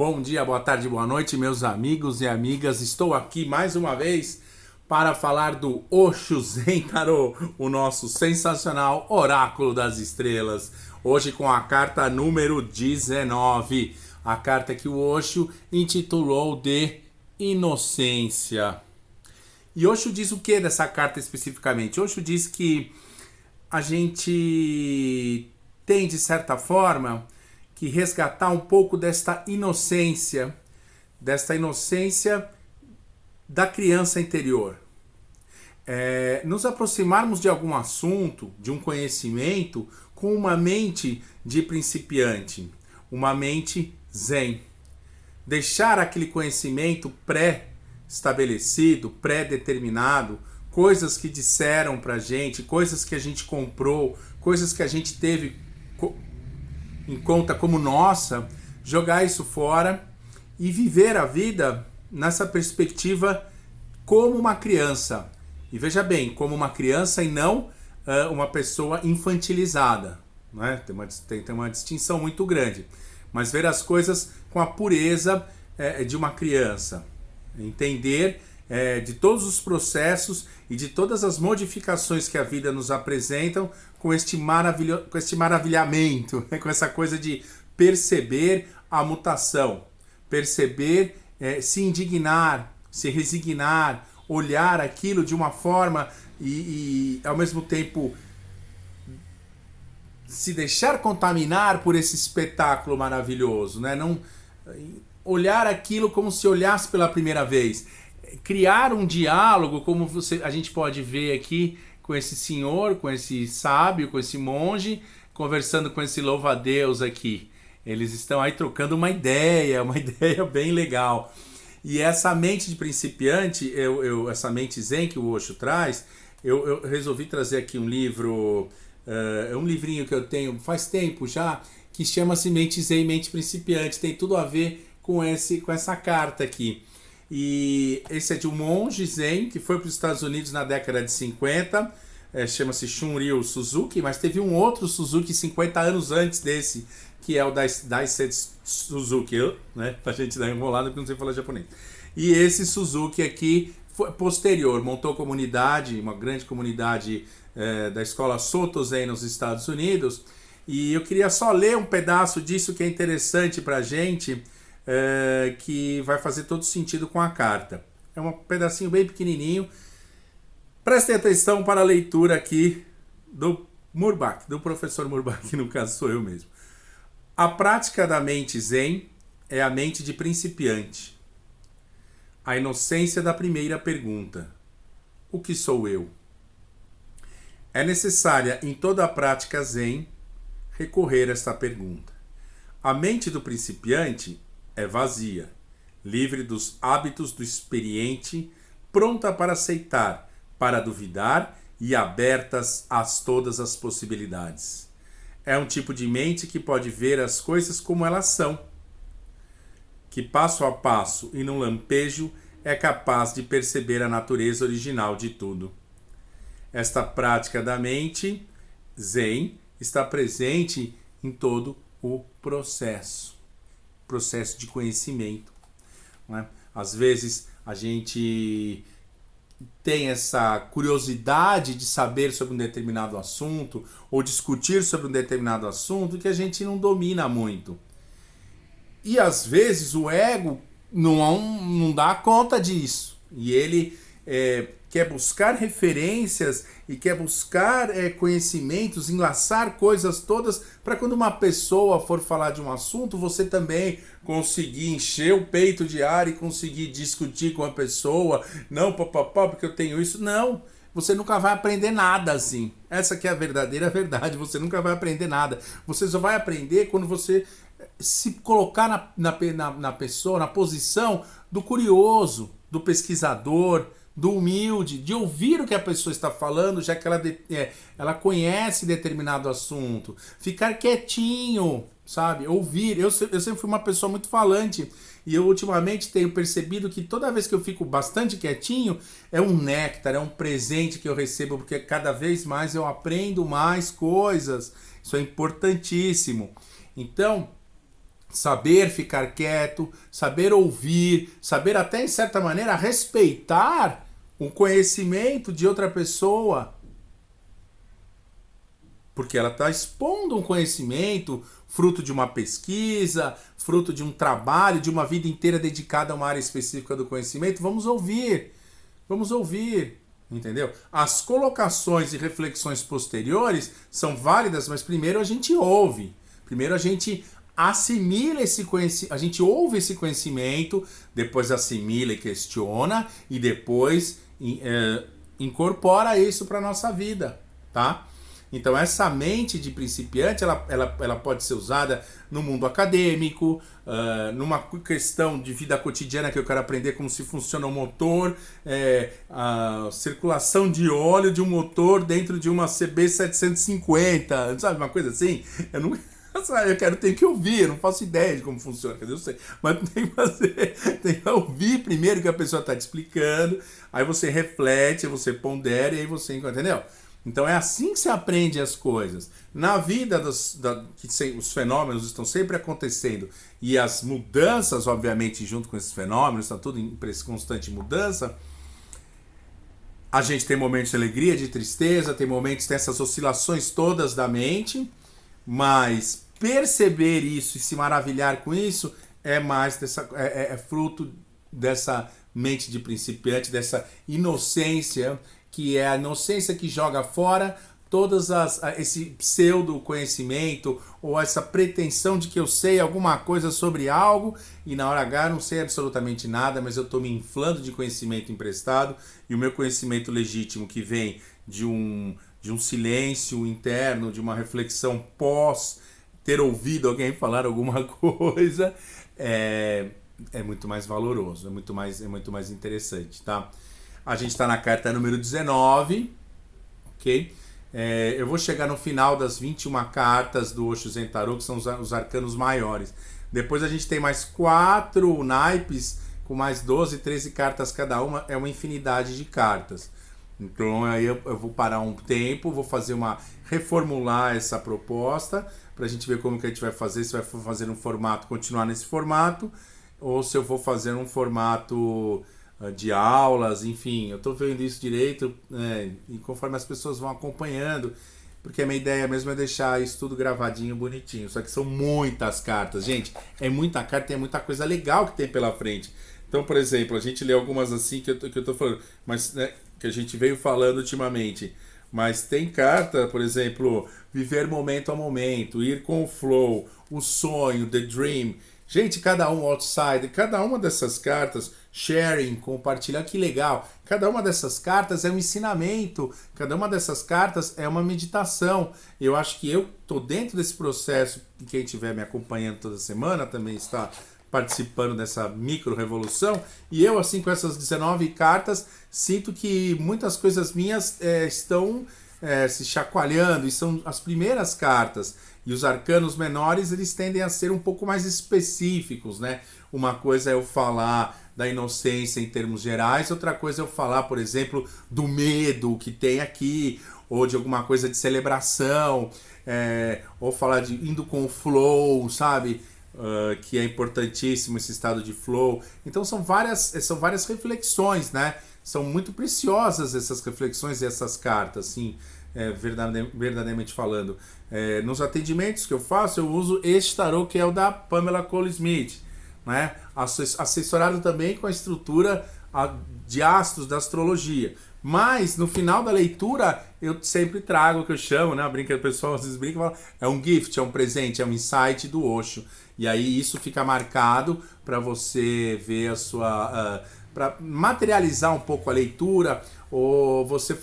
Bom dia, boa tarde, boa noite, meus amigos e amigas. Estou aqui mais uma vez para falar do Osho Zen Tarô, o nosso sensacional oráculo das estrelas. Hoje com a carta número 19, a carta que o Osho intitulou de Inocência. E Osho diz o que dessa carta especificamente? Osho diz que a gente tem, de certa forma, que resgatar um pouco desta inocência da criança interior. Nos aproximarmos de algum assunto, de um conhecimento, com uma mente de principiante, uma mente zen. Deixar aquele conhecimento pré-estabelecido, pré-determinado, coisas que disseram pra gente, coisas que a gente comprou, coisas que a gente teve em conta como nossa, jogar isso fora e viver a vida nessa perspectiva como uma criança. E veja bem, como uma criança e não uma pessoa infantilizada. Né? Tem uma distinção muito grande. Mas ver as coisas com a pureza de uma criança. Entender de todos os processos e de todas as modificações que a vida nos apresentam com este maravilhamento, com essa coisa de perceber a mutação, perceber, se indignar, se resignar, olhar aquilo de uma forma e ao mesmo tempo se deixar contaminar por esse espetáculo maravilhoso, né? Não olhar aquilo como se olhasse pela primeira vez. Criar um diálogo, como a gente pode ver aqui com esse senhor, com esse sábio, com esse monge, conversando com esse louva-a-Deus aqui. Eles estão aí trocando uma ideia bem legal. E essa mente de principiante, essa mente zen que o Osho traz, eu resolvi trazer aqui um livro, um livrinho que eu tenho faz tempo já, que chama-se Mente Zen, Mente Principiante. Tem tudo a ver com essa carta aqui. E esse é de um monge zen que foi para os Estados Unidos na década de 50, chama-se Shunryu Suzuki, mas teve um outro Suzuki 50 anos antes desse, que é o Daisetsu Suzuki, né? Pra gente dar uma enrolada porque não sei falar japonês. E esse Suzuki aqui foi posterior, montou comunidade, uma grande comunidade da escola Soto Zen nos Estados Unidos, e eu queria só ler um pedaço disso que é interessante pra gente, que vai fazer todo sentido com a carta. É um pedacinho bem pequenininho. Prestem atenção para a leitura aqui do Murbach, do professor Murbach, que no caso sou eu mesmo. A prática da mente zen é a mente de principiante. A inocência da primeira pergunta: o que sou eu? É necessária em toda a prática zen recorrer a esta pergunta. A mente do principiante é vazia, livre dos hábitos do experiente, pronta para aceitar, para duvidar e abertas a todas as possibilidades. É um tipo de mente que pode ver as coisas como elas são, que passo a passo e num lampejo é capaz de perceber a natureza original de tudo. Esta prática da mente zen está presente em todo o processo de conhecimento. Né? Às vezes a gente tem essa curiosidade de saber sobre um determinado assunto ou discutir sobre um determinado assunto que a gente não domina muito. E às vezes o ego não dá conta disso. E ele quer buscar referências e quer buscar conhecimentos, enlaçar coisas todas para quando uma pessoa for falar de um assunto, você também conseguir encher o peito de ar e conseguir discutir com a pessoa. Não, papapá, porque eu tenho isso. Não, você nunca vai aprender nada assim. Essa que é a verdadeira verdade, você nunca vai aprender nada. Você só vai aprender quando você se colocar na pessoa, na posição do curioso, do pesquisador, do humilde, de ouvir o que a pessoa está falando, já que ela conhece determinado assunto. Ficar quietinho, sabe? Ouvir. Eu sempre fui uma pessoa muito falante e eu ultimamente tenho percebido que toda vez que eu fico bastante quietinho, é um néctar, é um presente que eu recebo, porque cada vez mais eu aprendo mais coisas. Isso é importantíssimo. Então, saber ficar quieto, saber ouvir, saber até, em certa maneira, respeitar o conhecimento de outra pessoa. Porque ela está expondo um conhecimento, fruto de uma pesquisa, fruto de um trabalho, de uma vida inteira dedicada a uma área específica do conhecimento. Vamos ouvir, entendeu? As colocações e reflexões posteriores são válidas, mas primeiro a gente ouve. Primeiro a gente assimila esse conhecimento, a gente ouve esse conhecimento, depois assimila e questiona, e depois incorpora isso para a nossa vida, tá? Então essa mente de principiante, ela pode ser usada no mundo acadêmico, numa questão de vida cotidiana que eu quero aprender como se funciona o motor, a circulação de óleo de um motor dentro de uma CB750, sabe, uma coisa assim. Tenho que ouvir, eu não faço ideia de como funciona, quer dizer, eu sei, mas tem que ouvir primeiro o que a pessoa está te explicando, aí você reflete, você pondera e aí você, entendeu? Então é assim que se aprende as coisas. Na vida, os fenômenos estão sempre acontecendo e as mudanças, obviamente, junto com esses fenômenos, está tudo em constante mudança. A gente tem momentos de alegria, de tristeza, tem essas oscilações todas da mente, mas perceber isso e se maravilhar com isso é fruto dessa mente de principiante, dessa inocência, que é a inocência que joga fora esse pseudo conhecimento ou essa pretensão de que eu sei alguma coisa sobre algo e na hora H não sei absolutamente nada, mas eu estou me inflando de conhecimento emprestado e o meu conhecimento legítimo que vem de um silêncio interno, de uma reflexão pós ter ouvido alguém falar alguma coisa, é muito mais valoroso, é muito mais interessante, tá? A gente está na carta número 19, ok? Eu vou chegar no final das 21 cartas do Osho Zen Tarot, que são os arcanos maiores. Depois a gente tem mais 4 naipes, com mais 12, 13 cartas cada uma, é uma infinidade de cartas. Então aí eu vou parar um tempo, vou reformular essa proposta, para a gente ver como que a gente vai fazer, se vai fazer um formato, continuar nesse formato, ou se eu vou fazer um formato de aulas, enfim, eu estou vendo isso direito, e conforme as pessoas vão acompanhando, porque a minha ideia mesmo é deixar isso tudo gravadinho, bonitinho, só que são muitas cartas, gente, é muita carta, tem muita coisa legal que tem pela frente. Então, por exemplo, a gente lê algumas assim que eu tô falando, mas que a gente veio falando ultimamente, mas tem carta, por exemplo, viver momento a momento, ir com o flow, o sonho, the dream. Gente, cada um outside, cada uma dessas cartas, sharing, compartilhar, que legal. Cada uma dessas cartas é um ensinamento, cada uma dessas cartas é uma meditação. Eu acho que eu estou dentro desse processo, e quem estiver me acompanhando toda semana também está participando dessa micro-revolução, e eu, assim, com essas 19 cartas, sinto que muitas coisas minhas estão se chacoalhando, e são as primeiras cartas. E os arcanos menores, eles tendem a ser um pouco mais específicos, né? Uma coisa é eu falar da inocência em termos gerais, outra coisa é eu falar, por exemplo, do medo que tem aqui, ou de alguma coisa de celebração, ou falar de indo com o flow, sabe? Que é importantíssimo esse estado de flow. Então são várias reflexões, né? São muito preciosas essas reflexões e essas cartas, assim, verdadeiramente falando. Nos atendimentos que eu faço, eu uso este tarô que é o da Pamela Cole Smith, né? Assessorado também com a estrutura de astros da astrologia. Mas no final da leitura eu sempre trago o que eu chamo, né? O pessoal às vezes brinca e fala, é um gift, é um presente, é um insight do Osho. E aí isso fica marcado para você ver para materializar um pouco a leitura, ou você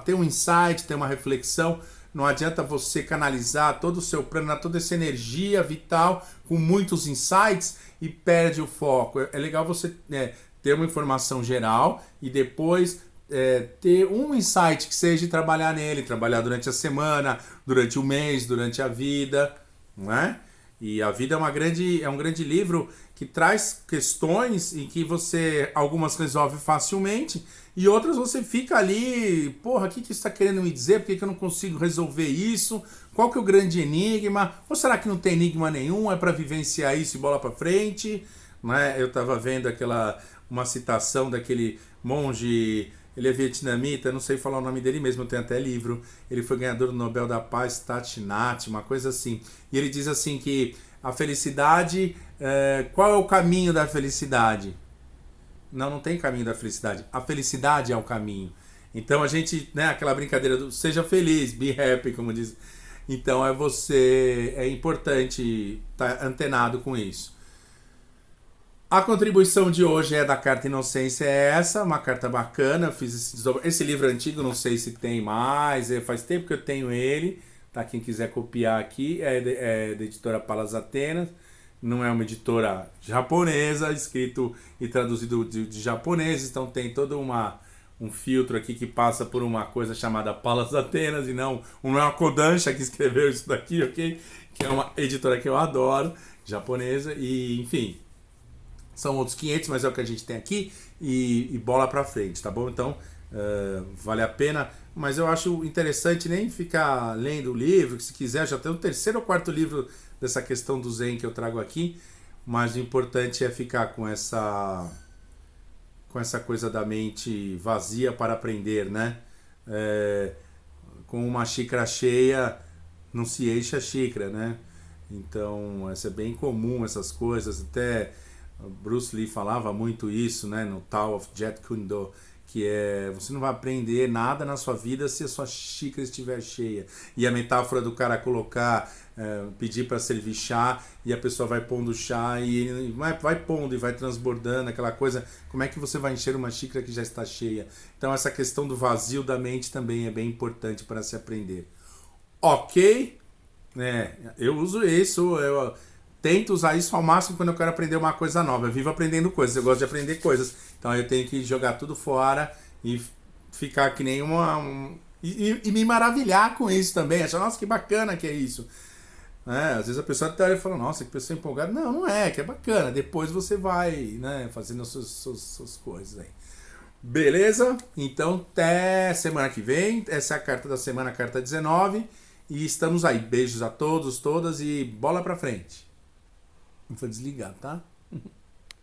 ter um insight, ter uma reflexão. Não adianta você canalizar todo o seu prana, toda essa energia vital com muitos insights e perde o foco. É legal você ter uma informação geral e depois ter um insight que seja trabalhar nele, trabalhar durante a semana, durante o mês, durante a vida, não é? E a vida é um grande livro que traz questões em que algumas resolve facilmente e outras você fica ali, porra, o que isso está querendo me dizer? Por que eu não consigo resolver isso? Qual que é o grande enigma? Ou será que não tem enigma nenhum? É para vivenciar isso e bola para frente? Né? Eu estava vendo uma citação daquele monge, ele é vietnamita, não sei falar o nome dele mesmo, eu tenho até livro. Ele foi ganhador do Nobel da Paz, Thich Nhat, uma coisa assim. E ele diz assim que a felicidade, qual é o caminho da felicidade? Não tem caminho da felicidade. A felicidade é o caminho. Então a gente, né, aquela brincadeira do seja feliz, be happy, como diz. Então é importante estar antenado com isso. A contribuição de hoje é da carta Inocência, é essa, uma carta bacana. Eu fiz esse livro antigo, não sei se tem mais, faz tempo que eu tenho ele, tá? Quem quiser copiar aqui, é da editora Palas Atenas, não é uma editora japonesa, escrito e traduzido de japonês, então tem todo um filtro aqui que passa por uma coisa chamada Palas Atenas, e não é uma Kodansha que escreveu isso daqui, ok? Que é uma editora que eu adoro, japonesa, e enfim... São outros 500, mas é o que a gente tem aqui e bola pra frente, tá bom? Então, vale a pena. Mas eu acho interessante nem ficar lendo o livro, que se quiser, já tem o terceiro ou quarto livro dessa questão do Zen que eu trago aqui. Mas o importante é ficar com essa coisa da mente vazia para aprender, né? Com uma xícara cheia, não se enche a xícara, né? Então, é bem comum essas coisas, até... Bruce Lee falava muito isso, né, no Tao of Jeet Kune Do, que você não vai aprender nada na sua vida se a sua xícara estiver cheia. E a metáfora do cara colocar, pedir para servir chá e a pessoa vai pondo chá e vai pondo e vai transbordando, aquela coisa, como é que você vai encher uma xícara que já está cheia? Então essa questão do vazio da mente também é bem importante para se aprender. Ok? Eu uso isso, eu tento usar isso ao máximo quando eu quero aprender uma coisa nova. Eu vivo aprendendo coisas, eu gosto de aprender coisas. Então eu tenho que jogar tudo fora e ficar que nem e me maravilhar com isso também. Achar, nossa, que bacana que é isso. Às vezes a pessoa até olha e fala, nossa, que pessoa empolgada. Não é, que é bacana. Depois você vai, né, fazendo as suas coisas aí. Beleza? Então até semana que vem. Essa é a carta da semana, a carta 19. E estamos aí. Beijos a todos, todas e bola pra frente. Vou desligar, tá?